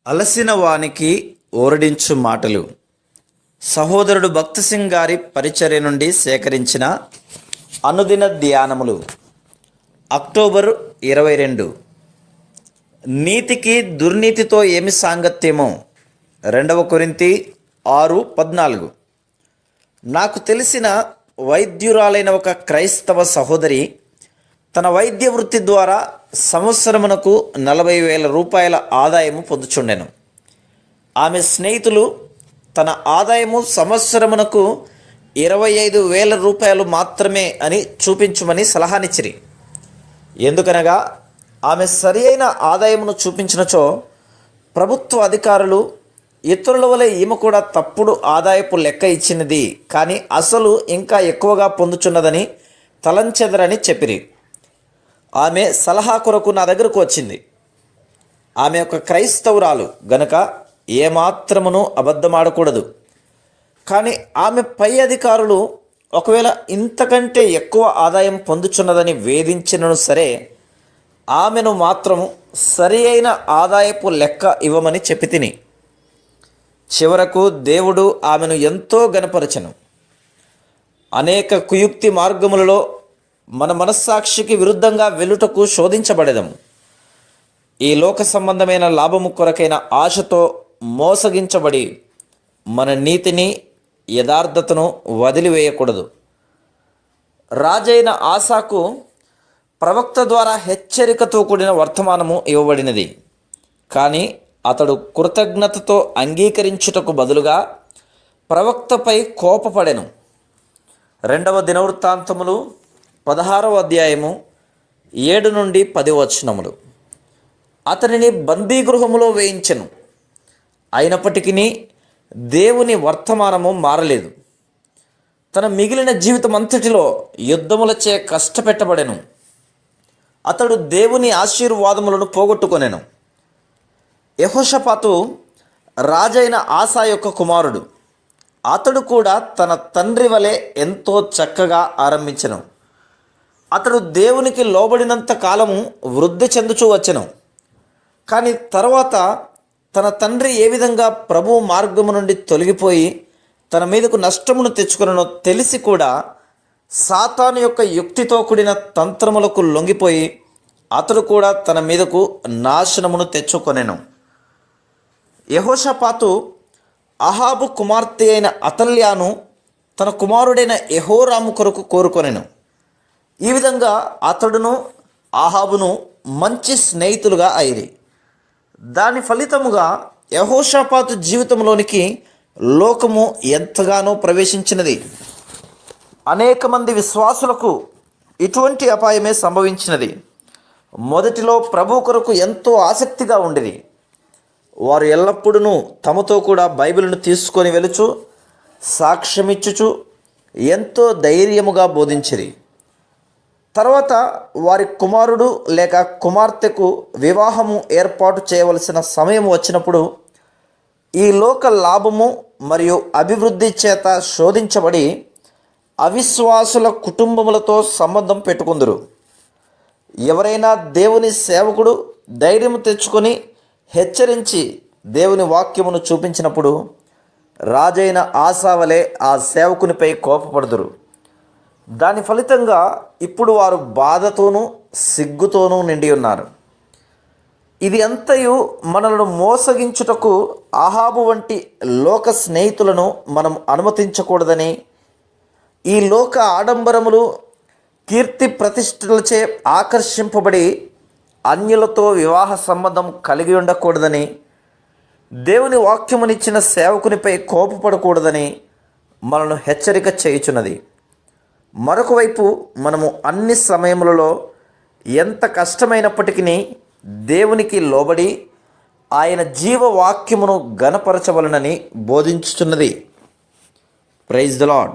అలసిన వానికి ఓరడించు మాటలు. సహోదరుడు భక్త్ సింగ్ గారి పరిచర్య నుండి సేకరించిన అనుదిన ధ్యానములు. అక్టోబర్ 22. నీతికి దుర్నీతితో ఏమి సాంగత్యమో. 2 కొరింథీ 6:14. నాకు తెలిసిన వైద్యురాలైన ఒక క్రైస్తవ సహోదరి తన వైద్య వృత్తి ద్వారా సంవత్సరమునకు 40,000 రూపాయల ఆదాయము పొందుచుండెను. ఆమె స్నేహితులు తన ఆదాయము సంవత్సరమునకు 25,000 రూపాయలు మాత్రమే అని చూపించమని సలహానిచ్చిరి. ఎందుకనగా ఆమె సరి అయిన ఆదాయమును చూపించినచో ప్రభుత్వ అధికారులు ఇతరుల వలె ఈమె కూడా తప్పుడు ఆదాయపు లెక్క ఇచ్చినది, కానీ అసలు ఇంకా ఎక్కువగా పొందుచున్నదని తలంచెదరని చెప్పిరి. ఆమె సలహా కొరకు నా దగ్గరకు వచ్చింది. ఆమె ఒక క్రైస్తవురాలు గనుక ఏమాత్రమును అబద్ధమాడకూడదు. కానీ ఆమె పై అధికారులు ఒకవేళ ఇంతకంటే ఎక్కువ ఆదాయం పొందుచున్నదని వేధించినను సరే, ఆమెను మాత్రం సరి అయిన ఆదాయపు లెక్క ఇవ్వమని చెప్పి తిని. చివరకు దేవుడు ఆమెను ఎంతో గణపరచెను. అనేక కుయుక్తి మార్గములలో మన మనస్సాక్షికి విరుద్ధంగా వెలుటకు శోధించబడెదము. ఈ లోక సంబంధమైన లాభము కొరకైన ఆశతో మోసగించబడి మన నీతిని యథార్థతను వదిలివేయకూడదు. రాజైన ఆసాకు ప్రవక్త ద్వారా హెచ్చరికతో కూడిన వర్తమానము ఇవ్వబడినది. కానీ అతడు కృతజ్ఞతతో అంగీకరించుటకు బదులుగా ప్రవక్తపై కోపపడెను. 2వ దినవృత్తాంతములు 16వ అధ్యాయము 7 నుండి 10 వచనములు. అతనిని బందీగృహములో వేయించెను. అయినప్పటికీ దేవుని వర్తమానము మారలేదు. తన మిగిలిన జీవితం అంతటిలో యుద్ధములచే కష్టపెట్టబడెను. అతడు దేవుని ఆశీర్వాదములను పోగొట్టుకొనెను. యెహోషాపాతు రాజైన ఆసా యొక్క కుమారుడు. అతడు కూడా తన తండ్రి వలె ఎంతో చక్కగా ఆరంభించెను. అతడు దేవునికి లోబడినంత కాలము వృద్ధి చెందుచూ వచ్చెను. కానీ తర్వాత తన తండ్రి ఏ విధంగా ప్రభువు మార్గము నుండి తొలగిపోయి తన మీదకు నష్టమును తెచ్చుకొనో తెలిసి కూడా సాతాను యొక్క యుక్తితో కూడిన తంత్రములకు లొంగిపోయి అతడు కూడా తన మీదకు నాశనమును తెచ్చుకొనెను. యెహోషాపాతు అహాబు కుమార్తె అయిన అతల్యాను తన కుమారుడైన యెహోరాము కొరకు కోరుకొనెను. ఈ విధంగా అతడును అహాబును మంచి స్నేహితులుగా అయిరి. దాని ఫలితముగా యెహోషాపాతు జీవితంలోనికి లోకము ఎంతగానో ప్రవేశించినది. అనేక మంది విశ్వాసులకు ఇటువంటి అపాయమే సంభవించినది. మొదటిలో ప్రభు కొరకు ఎంతో ఆసక్తిగా ఉండేది. వారు ఎల్లప్పుడూ తమతో కూడా బైబిల్ను తీసుకొని వెలుచు సాక్ష్యమిచ్చుచు ఎంతో ధైర్యముగా బోధించిరి. తర్వాత వారి కుమారుడు లేక కుమార్తెకు వివాహము ఏర్పాటు చేయవలసిన సమయం వచ్చినప్పుడు ఈ లోక లాభము మరియు అభివృద్ధి చేత శోధించబడి అవిశ్వాసుల కుటుంబములతో సంబంధం పెట్టుకుందరు. ఎవరైనా దేవుని సేవకుడు ధైర్యం తెచ్చుకొని హెచ్చరించి దేవుని వాక్యమును చూపించినప్పుడు రాజైన ఆసా వలె ఆ సేవకునిపై కోపపడుదురు. దాని ఫలితంగా ఇప్పుడు వారు బాధతోనూ సిగ్గుతోనూ నిండి ఉన్నారు. ఇది అంతయు మనలను మోసగించుటకు అహాబు వంటి లోక స్నేహితులను మనం అనుమతించకూడదని, ఈ లోక ఆడంబరములు కీర్తి ప్రతిష్టలచే ఆకర్షింపబడి అన్యులతో వివాహ సంబంధం కలిగి ఉండకూడదని, దేవుని వాక్యమునిచ్చిన సేవకునిపై కోపపడకూడదని మనను హెచ్చరిక చేయుచున్నది. మరొక వైపు మనము అన్ని సమయములలో ఎంత కష్టమైనప్పటికీ దేవునికి లోబడి ఆయన జీవవాక్యమును ఘనపరచవలనని బోధించుచున్నది. Praise the lord.